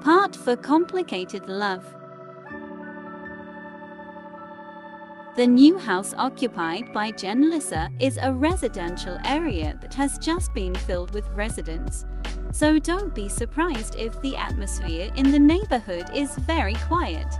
Part for complicated love. The new house occupied by Jenlisa is a residential area that has just been filled with residents. So don't be surprised if the atmosphere in the neighborhood is very quiet.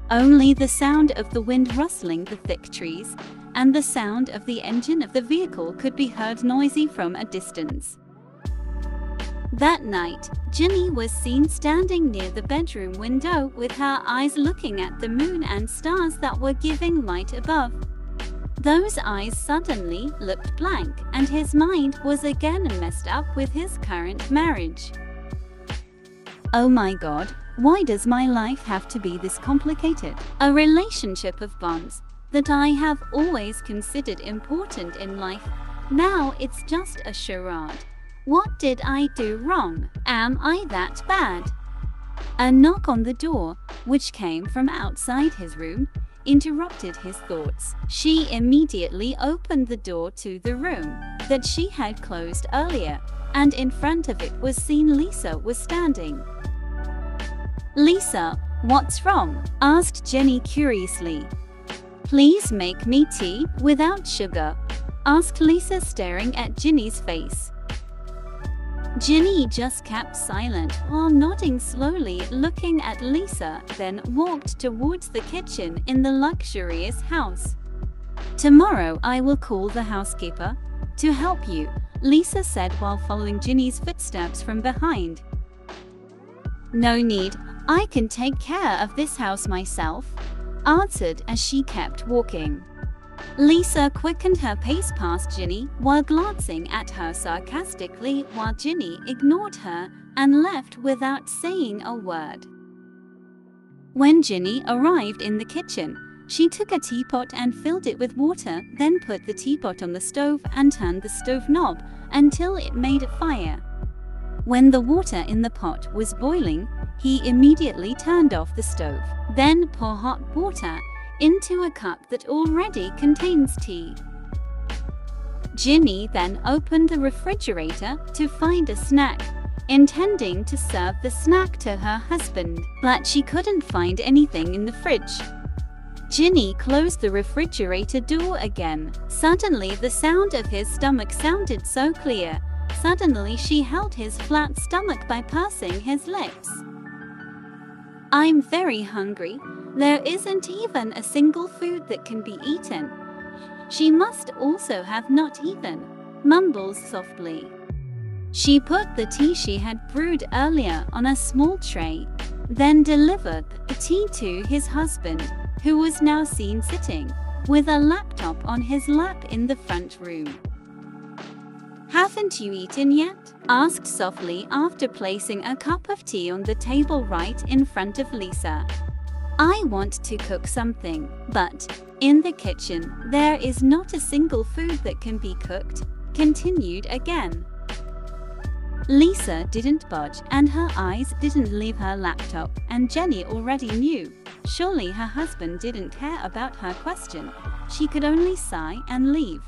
Only the sound of the wind rustling the thick trees and the sound of the engine of the vehicle could be heard noisy from a distance. That night, Ginny was seen standing near the bedroom window with her eyes looking at the moon and stars that were giving light above. Those eyes suddenly looked blank, and his mind was again messed up with his current marriage. Oh my God, why does my life have to be this complicated? A relationship of bonds that I have always considered important in life, now it's just a charade. What did I do wrong? Am I that bad? A knock on the door, which came from outside his room, interrupted his thoughts. She immediately opened the door to the room that she had closed earlier, and in front of it was seen Lisa was standing. "Lisa, what's wrong?" asked Jenny curiously. "Please make me tea without sugar," asked Lisa, staring at Ginny's face. Ginny just kept silent while nodding slowly, looking at Lisa, then walked towards the kitchen in the luxurious house. "Tomorrow I will call the housekeeper to help you," Lisa said while following Ginny's footsteps from behind. "No need, I can take care of this house myself," answered as she kept walking. Lisa quickened her pace past Ginny while glancing at her sarcastically, while Ginny ignored her and left without saying a word. When Ginny arrived in the kitchen, she took a teapot and filled it with water, then put the teapot on the stove and turned the stove knob until it made a fire. When the water in the pot was boiling, he immediately turned off the stove. Then pour hot water into a cup that already contains tea. Ginny then opened the refrigerator to find a snack, intending to serve the snack to her husband, but she couldn't find anything in the fridge. Ginny closed the refrigerator door again. Suddenly the sound of his stomach sounded so clear. Suddenly she held his flat stomach by pursing his lips. "I'm very hungry. There isn't even a single food that can be eaten. She must also have not eaten," mumbles softly. She put the tea she had brewed earlier on a small tray, then delivered the tea to his husband, who was now seen sitting with a laptop on his lap in the front room. "Haven't you eaten yet?" asked softly after placing a cup of tea on the table right in front of Lisa. "I want to cook something, but in the kitchen there is not a single food that can be cooked," continued again. Lisa didn't budge and her eyes didn't leave her laptop, and Jenny already knew. Surely her husband didn't care about her question. She could only sigh and leave.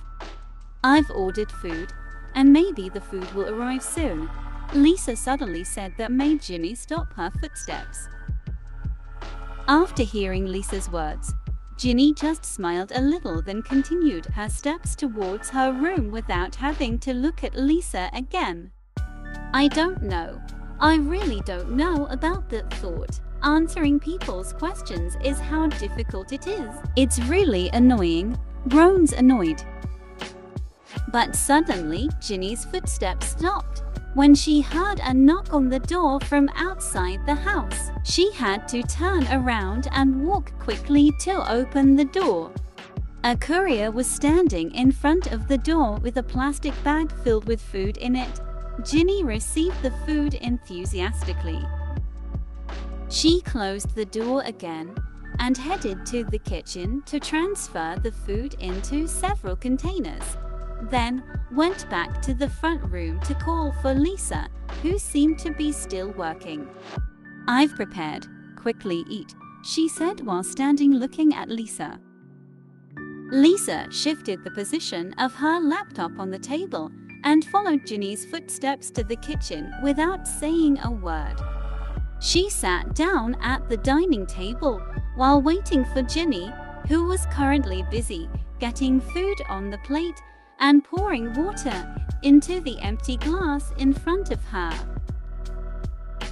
"I've ordered food, and maybe the food will arrive soon," Lisa suddenly said, that made Ginny stop her footsteps. After hearing Lisa's words, Ginny just smiled a little, then continued her steps towards her room without having to look at Lisa again. "I don't know. I really don't know about that thought. Answering people's questions is how difficult it is. It's really annoying," groans annoyed. But suddenly, Ginny's footsteps stopped when she heard a knock on the door from outside the house. She had to turn around and walk quickly to open the door. A courier was standing in front of the door with a plastic bag filled with food in it. Ginny received the food enthusiastically. She closed the door again and headed to the kitchen to transfer the food into several containers, then went back to the front room to call for Lisa, who seemed to be still working. "I've prepared. Quickly eat," she said while standing looking at Lisa. Lisa shifted the position of her laptop on the table and followed Ginny's footsteps to the kitchen without saying a word. She sat down at the dining table while waiting for Ginny, who was currently busy getting food on the plate and pouring water into the empty glass in front of her.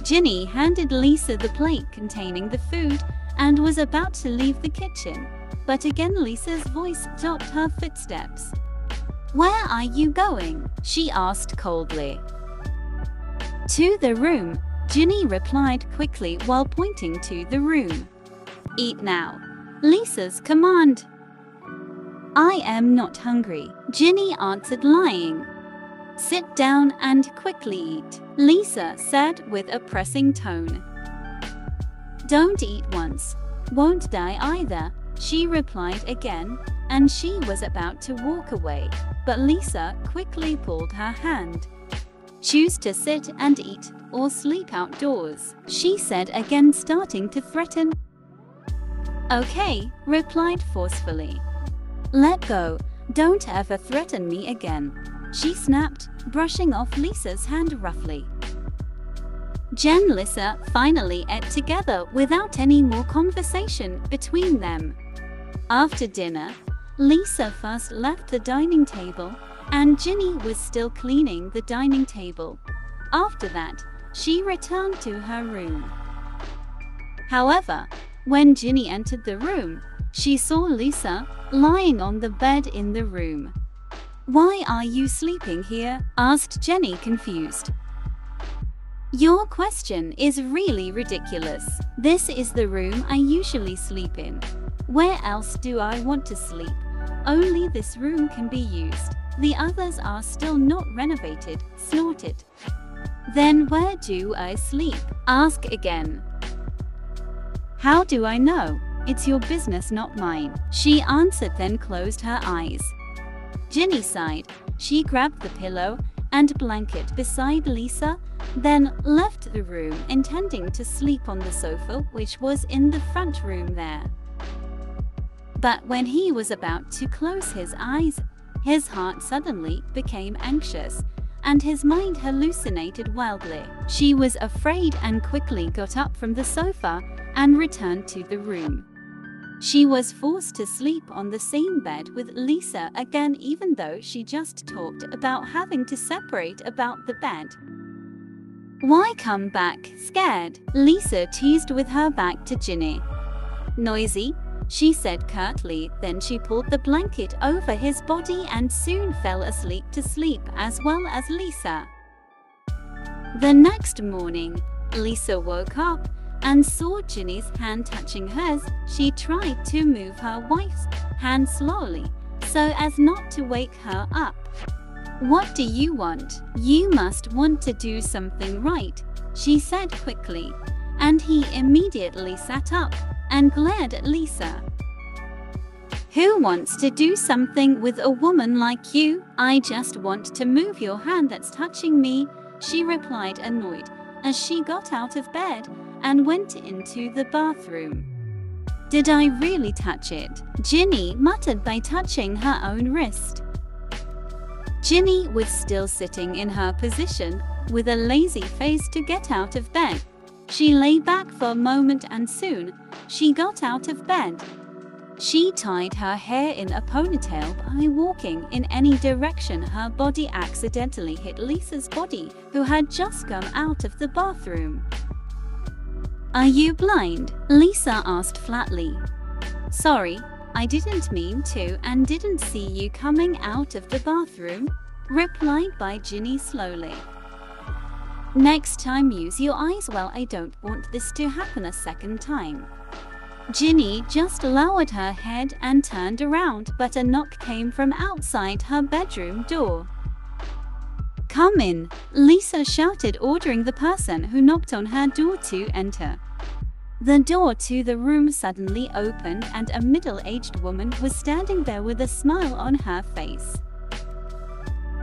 Ginny handed Lisa the plate containing the food and was about to leave the kitchen, but again Lisa's voice stopped her footsteps. "Where are you going?" she asked coldly. "To the room," Ginny replied quickly while pointing to the room. "Eat now," Lisa's command. "I am not hungry," Ginny answered, lying. "Sit down and quickly eat," Lisa said with a pressing tone. "Don't eat once, won't die either," she replied again, and she was about to walk away, but Lisa quickly pulled her hand. "Choose to sit and eat or sleep outdoors," she said again, starting to threaten. "Okay," replied forcefully. "Let go, don't ever threaten me again," she snapped, brushing off Lisa's hand roughly. Jenlisa finally ate together without any more conversation between them. After dinner, Lisa first left the dining table, and Ginny was still cleaning the dining table. After that, she returned to her room. However, when Ginny entered the room, she saw Lisa lying on the bed in the room. "Why are you sleeping here?" asked Jenny, confused. "Your question is really ridiculous. This is the room I usually sleep in. Where else do I want to sleep? Only this room can be used. The others are still not renovated," snorted. "Then where do I sleep?" "Ask again." "How do I know? It's your business, not mine," she answered, then closed her eyes. Ginny sighed. She grabbed the pillow and blanket beside Lisa, then left the room, intending to sleep on the sofa which was in the front room there. But when he was about to close his eyes, his heart suddenly became anxious, and his mind hallucinated wildly. She was afraid and quickly got up from the sofa and returned to the room. She was forced to sleep on the same bed with Lisa again, even though she just talked about having to separate about the bed. "Why come back scared?" Lisa teased with her back to Ginny. "Noisy," she said curtly, then she pulled the blanket over his body and soon fell asleep to sleep as well as Lisa. The next morning, Lisa woke up and saw Ginny's hand touching hers. She tried to move her wife's hand slowly, so as not to wake her up. "What do you want? You must want to do something right," she said quickly, and he immediately sat up and glared at Lisa. "Who wants to do something with a woman like you? I just want to move your hand that's touching me," she replied, annoyed, as she got out of bed and went into the bathroom. "Did I really touch it?" Ginny muttered by touching her own wrist. Ginny was still sitting in her position with a lazy face to get out of bed. She lay back for a moment and soon she got out of bed. She tied her hair in a ponytail by walking in any direction. Her body accidentally hit Lisa's body, who had just come out of the bathroom. "Are you blind?" Lisa asked flatly. "Sorry, I didn't mean to and didn't see you coming out of the bathroom," replied by Ginny slowly. "Next time use your eyes well. I don't want this to happen a second time." Ginny just lowered her head and turned around, but a knock came from outside her bedroom door. "Come in," Lisa shouted, ordering the person who knocked on her door to enter. The door to the room suddenly opened and a middle-aged woman was standing there with a smile on her face.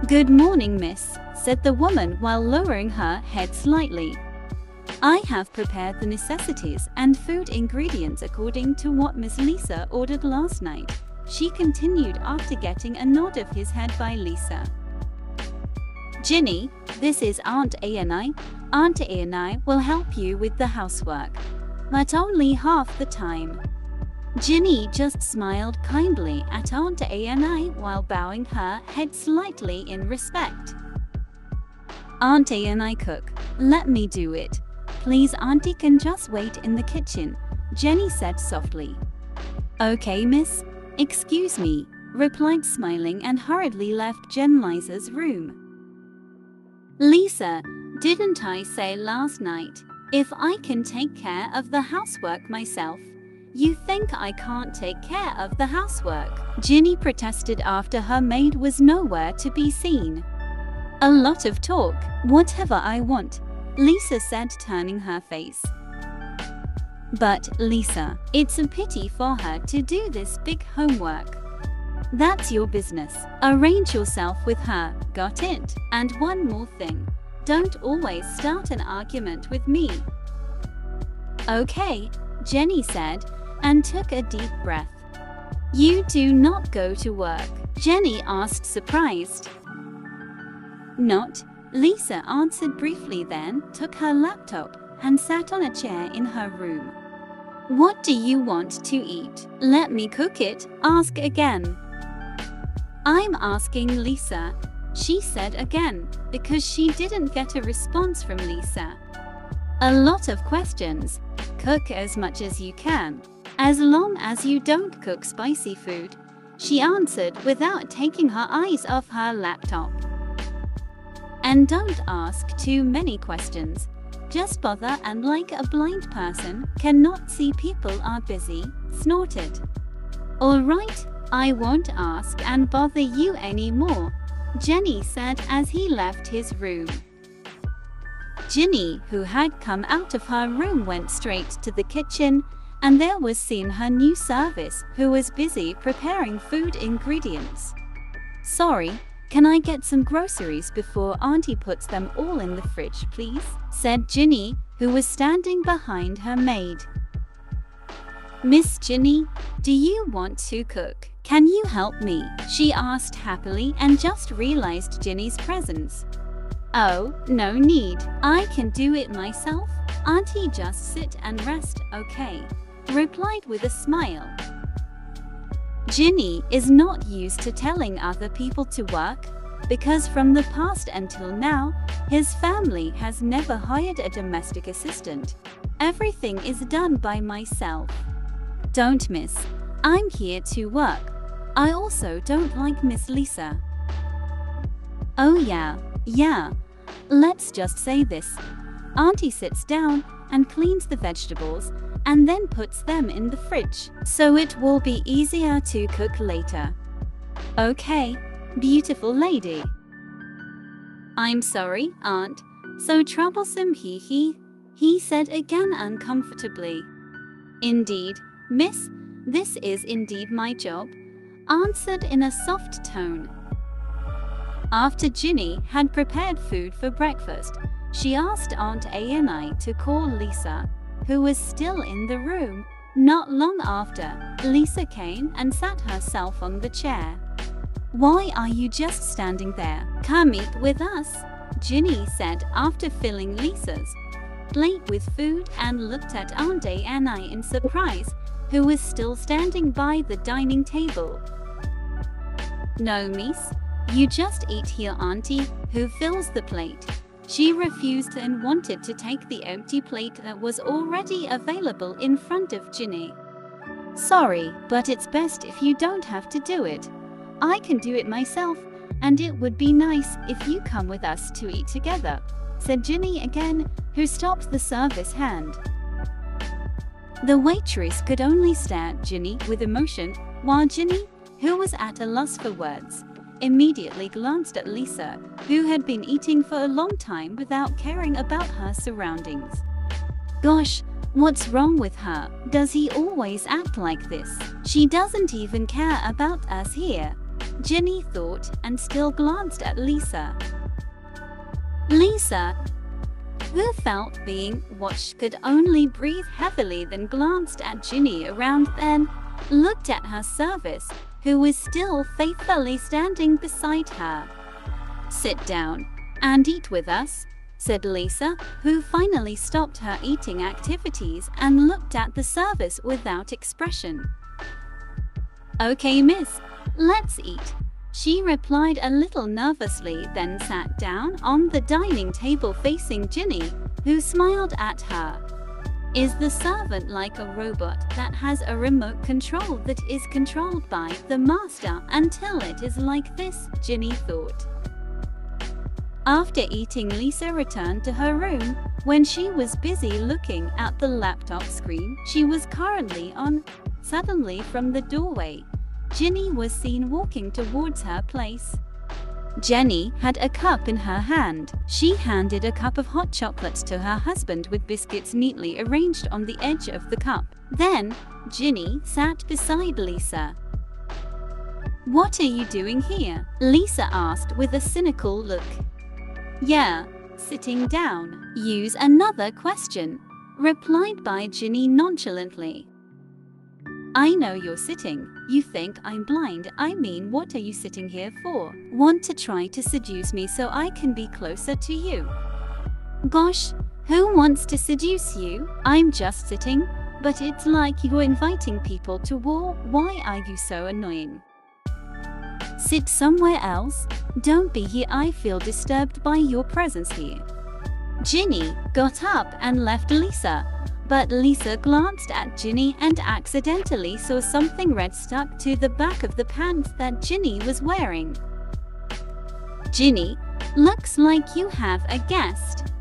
"Good morning, miss," said the woman while lowering her head slightly. "I have prepared the necessities and food ingredients according to what Miss Lisa ordered last night," she continued after getting a nod of his head by Lisa. "Ginny, this is Aunt A and I Aunt A and I will help you with the housework, but only half the time." Ginny just smiled kindly at Aunt A and I while bowing her head slightly in respect. "Aunt A and I cook. Let me do it. Please, Auntie can just wait in the kitchen," Jenny said softly. "Okay, miss. Excuse me," replied smiling and hurriedly left Jenlisa's room. "Lisa, didn't I say last night, if I can take care of the housework myself? You think I can't take care of the housework?" Ginny protested after her maid was nowhere to be seen. "A lot of talk, whatever I want," Lisa said, turning her face. "But, Lisa, it's a pity for her to do this big homework." "That's your business. Arrange yourself with her, got it? And one more thing. Don't always start an argument with me." "Okay," Jenny said, and took a deep breath. "You do not go to work?" Jenny asked, surprised. "Not," Lisa answered briefly, then took her laptop and sat on a chair in her room. "What do you want to eat? Let me cook it, ask again." "I'm asking Lisa," she said again, because she didn't get a response from Lisa. "A lot of questions. Cook as much as you can, as long as you don't cook spicy food," she answered without taking her eyes off her laptop. "And don't ask too many questions. Just bother and like a blind person cannot see people are busy," snorted. "All right, I won't ask and bother you anymore," Jenny said as he left his room. Ginny, who had come out of her room, went straight to the kitchen, and there was seen her new service, who was busy preparing food ingredients. "Sorry, can I get some groceries before Auntie puts them all in the fridge, please?" said Ginny, who was standing behind her maid. "Miss Ginny, do you want to cook? Can you help me?" she asked happily and just realized Ginny's presence. "Oh, no need. I can do it myself. Auntie, just sit and rest, okay?" replied with a smile. Ginny is not used to telling other people to work, because from the past until now, his family has never hired a domestic assistant. "Everything is done by myself." "Don't, miss. I'm here to work. I also don't like Miss Lisa." "Oh yeah. Let's just say this. Auntie sits down and cleans the vegetables and then puts them in the fridge, so it will be easier to cook later." "Okay, beautiful lady." "I'm sorry, Aunt. So troublesome, he said again uncomfortably. "Indeed, miss, this is indeed my job," answered in a soft tone. After Ginny had prepared food for breakfast, she asked Aunt A and I to call Lisa, who was still in the room. Not long after, Lisa came and sat herself on the chair. "Why are you just standing there? Come eat with us," Ginny said after filling Lisa's plate with food and looked at Aunt A and I in surprise, who was still standing by the dining table. "No, miss. You just eat here, Auntie," who fills the plate. She refused and wanted to take the empty plate that was already available in front of Ginny. "Sorry, but it's best if you don't have to do it. I can do it myself, and it would be nice if you come with us to eat together," said Ginny again, who stopped the service hand. The waitress could only stare at Ginny with emotion, while Ginny, who was at a loss for words, immediately glanced at Lisa, who had been eating for a long time without caring about her surroundings. "Gosh, what's wrong with her? Does he always act like this? She doesn't even care about us here," Ginny thought, and still glanced at Lisa. Lisa, who felt being watched, could only breathe heavily, then glanced at Ginny around, then looked at her service, who was still faithfully standing beside her. "Sit down and eat with us," said Lisa, who finally stopped her eating activities and looked at the service without expression. "Okay, miss, let's eat," she replied a little nervously, then sat down on the dining table facing Ginny, who smiled at her. Is the servant like a robot that has a remote control that is controlled by the master until it is like this, Ginny thought. After eating, Lisa returned to her room. When she was busy looking at the laptop screen she was currently on, suddenly from the doorway, Ginny was seen walking towards her place. Jenny had a cup in her hand. She handed a cup of hot chocolate to her husband with biscuits neatly arranged on the edge of the cup. Then, Ginny sat beside Lisa. "What are you doing here?" Lisa asked with a cynical look. "Yeah, sitting down." "Use another question," replied by Ginny nonchalantly. "I know you're sitting. You think I'm blind. I mean, what are you sitting here for? Want to try to seduce me so I can be closer to you?" "Gosh, who wants to seduce you? I'm just sitting, but it's like you're inviting people to war. Why are you so annoying? Sit somewhere else. Don't be here. I feel disturbed by your presence here." Ginny got up and left Lisa. But Lisa glanced at Ginny and accidentally saw something red stuck to the back of the pants that Ginny was wearing. "Ginny, looks like you have a guest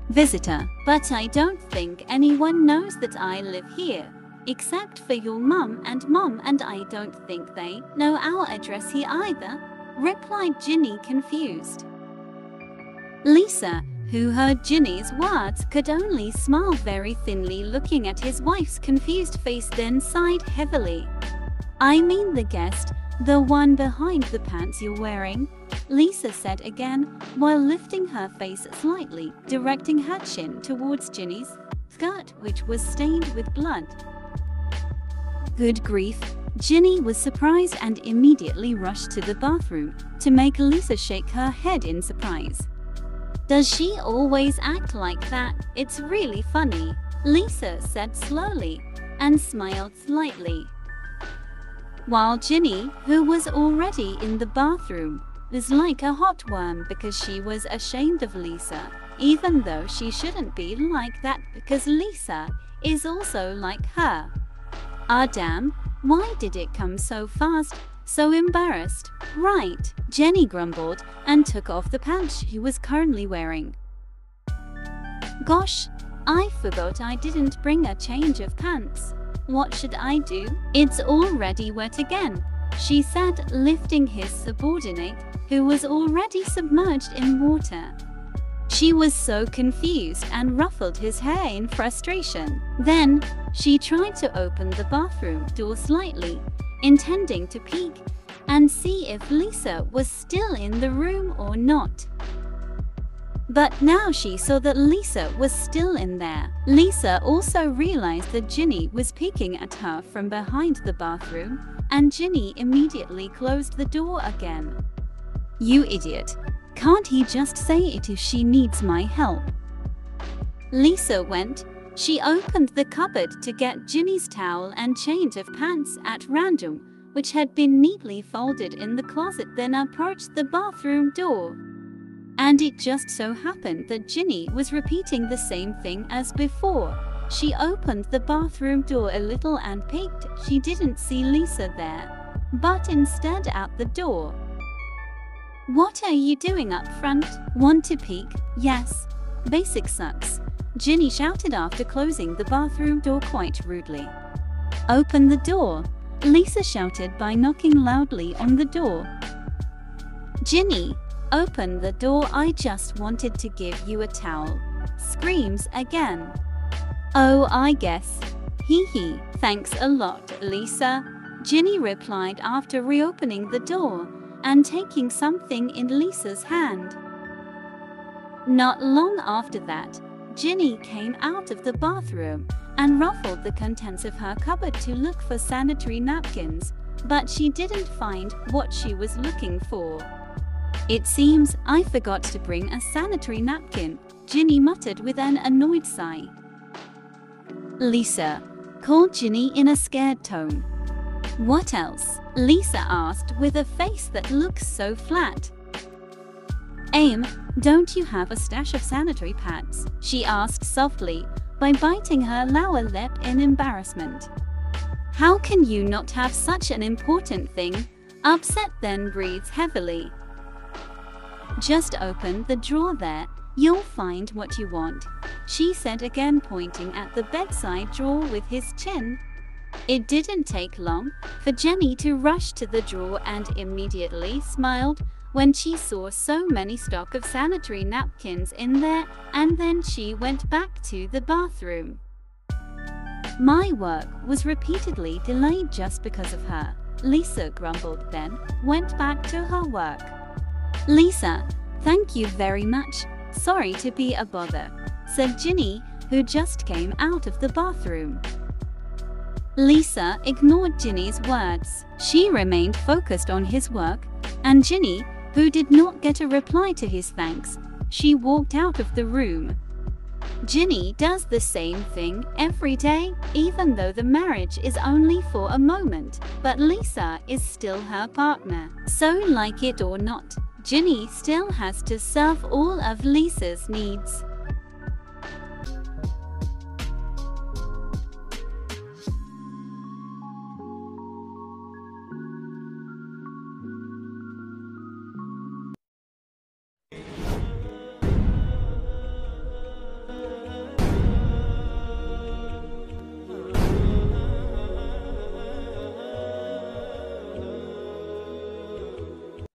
visitor, but I don't think anyone knows that I live here, except for your mum, and I don't think they know our address here either," replied Ginny, confused. Lisa, who heard Ginny's words, could only smile very thinly, looking at his wife's confused face, then sighed heavily. "I mean the guest, the one behind the pants you're wearing," Lisa said again, while lifting her face slightly, directing her chin towards Ginny's skirt, which was stained with blood. Good grief! Ginny was surprised and immediately rushed to the bathroom to make Lisa shake her head in surprise. "Does she always act like that? It's really funny," Lisa said slowly, and smiled slightly. While Ginny, who was already in the bathroom, was like a hot worm because she was ashamed of Lisa, even though she shouldn't be like that because Lisa is also like her. "Ah damn, why did it come so fast? So embarrassed." "Right," Jenny grumbled and took off the pants she was currently wearing. "Gosh, I forgot I didn't bring a change of pants. What should I do? It's already wet again," she said, lifting his subordinate, who was already submerged in water. She was so confused and ruffled his hair in frustration. Then, she tried to open the bathroom door slightly, intending to peek and see if Lisa was still in the room or not. But now she saw that Lisa was still in there. Lisa also realized that Ginny was peeking at her from behind the bathroom, and Ginny immediately closed the door again. "You idiot! Can't he just say it if she needs my help?" Lisa went. She opened the cupboard to get Ginny's towel and change of pants at random, which had been neatly folded in the closet, then approached the bathroom door. And it just so happened that Ginny was repeating the same thing as before. She opened the bathroom door a little and peeked. She didn't see Lisa there, but instead at the door. "What are you doing up front? Want to peek?" "Yes. Basic sucks," Ginny shouted after closing the bathroom door quite rudely. "Open the door," Lisa shouted by knocking loudly on the door. "Ginny, open the door. I just wanted to give you a towel," screams again. "Oh, I guess. Hee hee, thanks a lot, Lisa," Ginny replied after reopening the door and taking something in Lisa's hand. Not long after that, Ginny came out of the bathroom and ruffled the contents of her cupboard to look for sanitary napkins, but she didn't find what she was looking for. "It seems I forgot to bring a sanitary napkin," Ginny muttered with an annoyed sigh. Lisa, called Ginny in a scared tone. What else? Lisa asked with a face that looks so flat. Don't you have a stash of sanitary pads? She asked softly, by biting her lower lip in embarrassment. How can you not have such an important thing? Upset then breathes heavily. Just open the drawer there, you'll find what you want, she said again, pointing at the bedside drawer with his chin. It didn't take long for Jenny to rush to the drawer and immediately smiled when she saw so many stock of sanitary napkins in there, and then she went back to the bathroom. My work was repeatedly delayed just because of her, Lisa grumbled, then went back to her work. Lisa, thank you very much. Sorry to be a bother, said Ginny, who just came out of the bathroom. Lisa ignored Ginny's words. She remained focused on his work, and Ginny, who did not get a reply to his thanks, she walked out of the room. Ginny does the same thing every day, even though the marriage is only for a moment, but Lisa is still her partner. So like it or not, Ginny still has to serve all of Lisa's needs.